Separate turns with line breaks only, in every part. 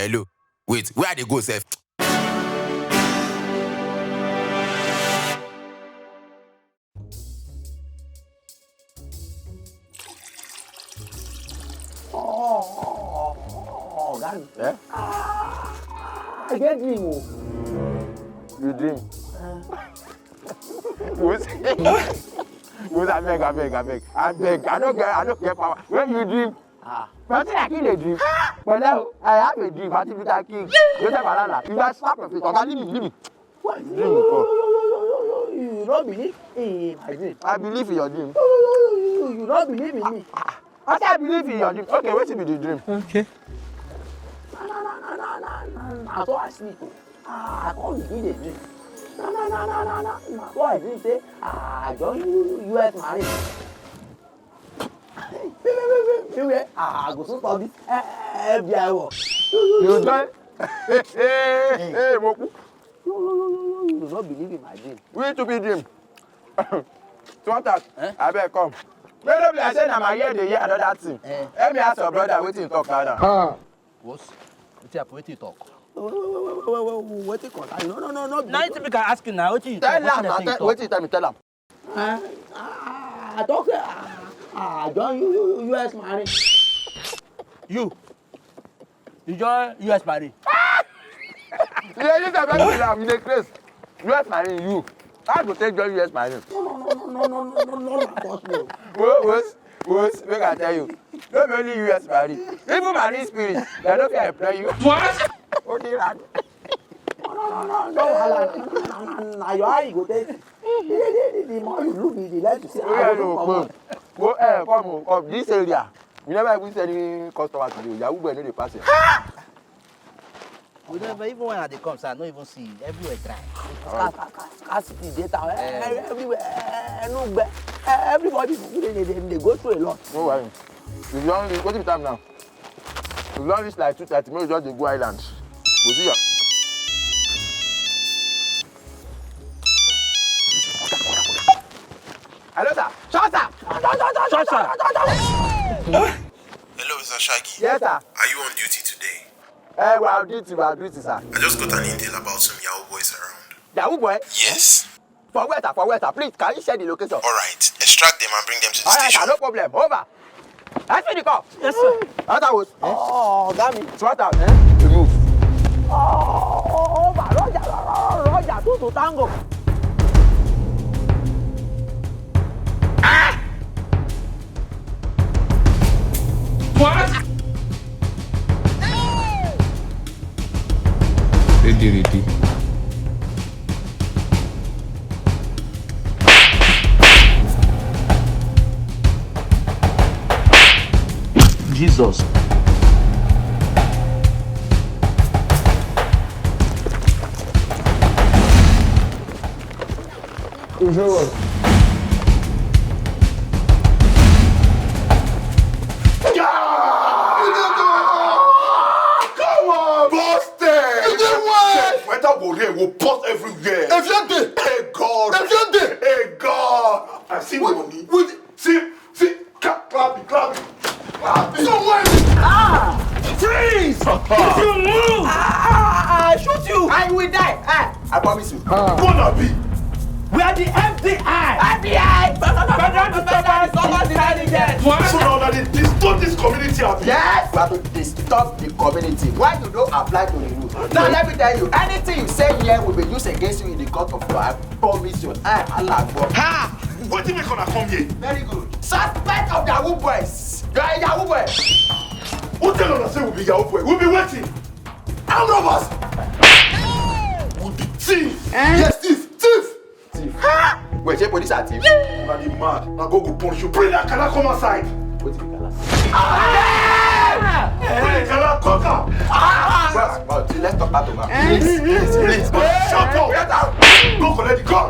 hello. Wait, where they go, sef?
Oh, God. Eh? I get dream.
You dream? Who's I beg. I don't get power. When you dream, but I kill a dream. But now I have a dream. But if you can kill, you say banana. You just slap your face. Okay, leave me.
What? You don't believe in my dream?
I believe in your dream.
You don't believe in me?
I believe in your dream. Okay, wait till be the dream.
Okay. No. So I sleep. I can't be the dream. No. So I dream say, I join US Marine. I go so study FDI work.
You join? Hey, Moku.
You do not believe in my dream.
We to be dream. So what that? I better come. When I say I'm here, they hear another thing. Let me ask your brother what you talk now.
What? What you talk? What you talk? No.
Now you can ask him now. What you
tell him? What you tell me? Tell him.
I talk. I join US Marine.
You join US Marine.
Yeah, you can be in the place. US Marine, you. I go take join US Marine. No. What? Make I tell you. Not only US Marine. Even Marine spirit. They don't can employ you. What? What do you want?
No. Now your eye go take. The more you look, the less you see.
Come. This area. You never even send any customer to you. YAHOO boy no dey pass it.
We never even when they come, so I don't even see everywhere dry.
Scarcity data everywhere. No, everybody they go through a lot.
No worry. You don't reach. What is the time now? You don't reach like 2:30. Maybe just dey go island. Go see ya. Hello, sir. Shut up.
Hello, Mr. Shaggi.
Yes, sir.
Are you on duty today?
We are duty, sir.
I just got an intel about some YAHOO boys around.
YAHOO boy?
Yes.
For where, sir? Please, can you share the location?
All right. Extract them and bring them to the
Alright,
station.
sir, no problem. Over. Let's finish the call.
Yes, sir.
That was.
Oh, damn it.
Sort out, Remove.
Over. Roger, two to tango.
What?
Ready.
Jesus.
Will post everywhere.
If you're dead,
Hey God. Hey God. I see money. See, clap it.
someone.
Freeze! If you move, I shoot you.
I will die. I promise you.
Gonna be.
We are the FDI.
FBI.
So now that they distort this community, Abi.
Yes, we have to distort the community. Why you don't apply to the rule? Now let me tell you, anything you say here will be used against you in the court of law. I promise you. Allah.
Ha! What do you make on a come here?
Very good. Suspect of the YAHOO boys. You are a YAHOO boy.
Who tell us say we'll be YAHOO boy? We'll be waiting. Armed robbers. We'll be thief.
Yes, thief. Wait, your police are thief.
Now the mad. Now go punish you. Bring that Kala come outside.
What is the color?
Bring the Kala coca.
Well, let's talk about it. Please.
Shut up.
Get out.
Go collect the gun.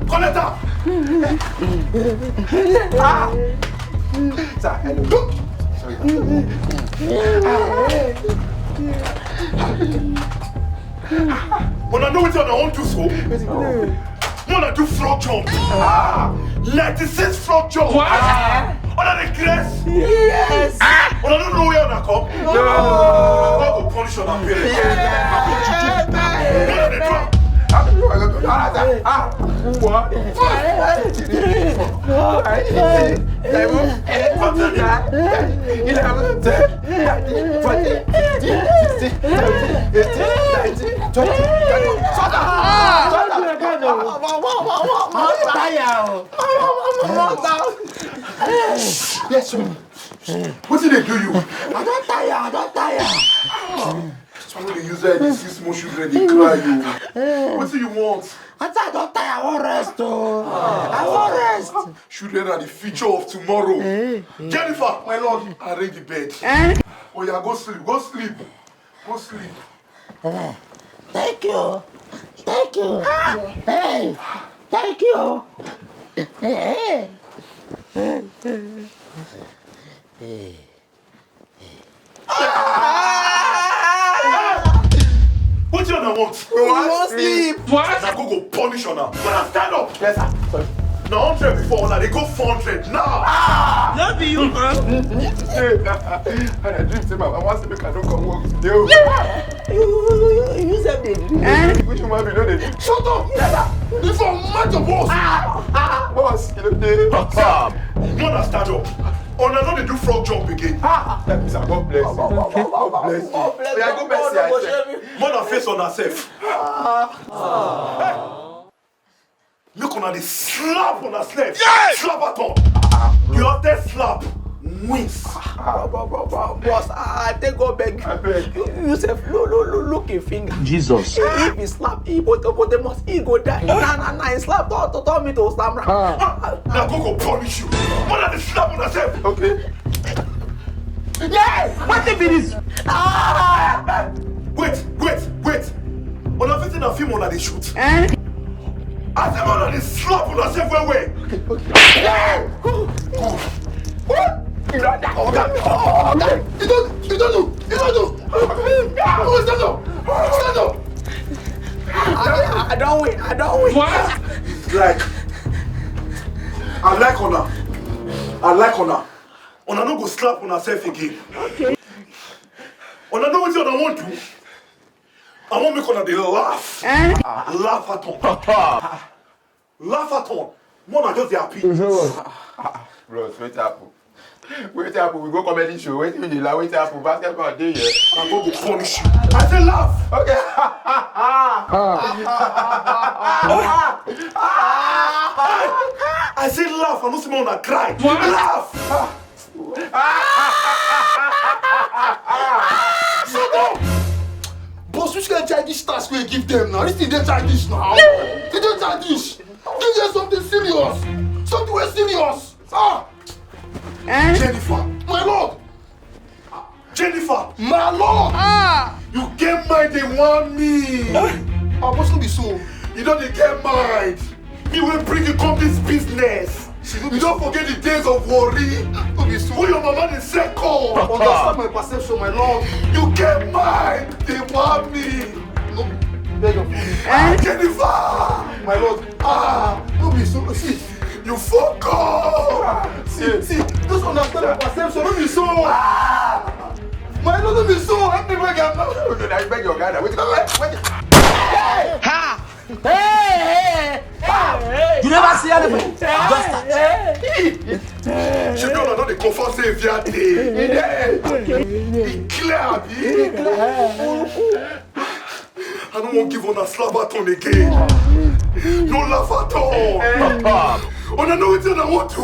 Collect that.
Sir, hello.
When I know what you want to do so, when I do frog jump. 96 frog jump.
What?
Under the grass.
Yes.
When I don't know where I come.
No.
punish on our parents. Yes, sir. What did they do you?
I don't tire.
Somebody use that, they see small children, they cry you. What do you want?
I don't tire, I want rest. I want rest.
Children are the future of tomorrow. Jennifer, my lord, arrange the bed. Oh yeah, go sleep.
Thank you. Hey, thank you.
What do you want?
We want sleep.
What? Now go punish on her. Now stand up.
Yes, sir. Sorry.
Now 100 before, now they go 400 now.
Not be you, man.
And I dream say I want to make I don't come work today.
You said they dream.
Which one be no dey dream?
Shut up.
Yes, sir.
Before match your boss.
Boss, you know dey.
Now stand up. Oh, now don't they do frog jump again.
That means God bless you. God bless you. Yeah, go bless you.
Mother face on herself. Look on her, they slap on herself. Yes! Slap at all. The other slap wins.
Boss, I take go beg.
I beg.
You say look a finger.
Jesus.
If he slap, he go die. Nah, he slap. Tell me to slap.
Now go punish you. Mother, they slap on herself.
Okay.
Yes! What if it is?
Wait. On a visiting a film on they shoot. I said, mother, they slap on herself way.
What? You don't know. You don't know. Stand up.
I don't win.
What? I like honor. Honor no go slap on herself again.
Okay.
Honor know what you want to. I want make honor they laugh. Laugh at all. Mona just dey happy.
Bros, wait happen. We go comedy show. Wait happen. Basketball day here.
I'm going to punish you. I say laugh.
Okay.
I say laugh. I don't see Mona cry. Laugh. Shut up.
Boss, which kind of childish task will you give them now? This thing they childish now. They don't childish. Give them something serious. Something very serious.
Jennifer.
My lord.
Jennifer.
My lord.
You get mind, they want me.
Our boss will be so.
You don't get mind. Me will bring you come this business. You don't forget the days of worry.
Don't be so.
Who your mama is second.
Understand my perception, my lord.
You get mind. They want me.
No, beg of you.
Jennifer.
My lord. Don't be so. See.
You fuck up.
See. Just understand my perception. Don't be so. My lord, don't be so. Help me beg him now.
I beg your guy. Wait.
You never see anything.
She don't know the confirm say via day. It clear, abi? I don't want to give on a slap baton again. No laugh at all. Oh, I know what I want to.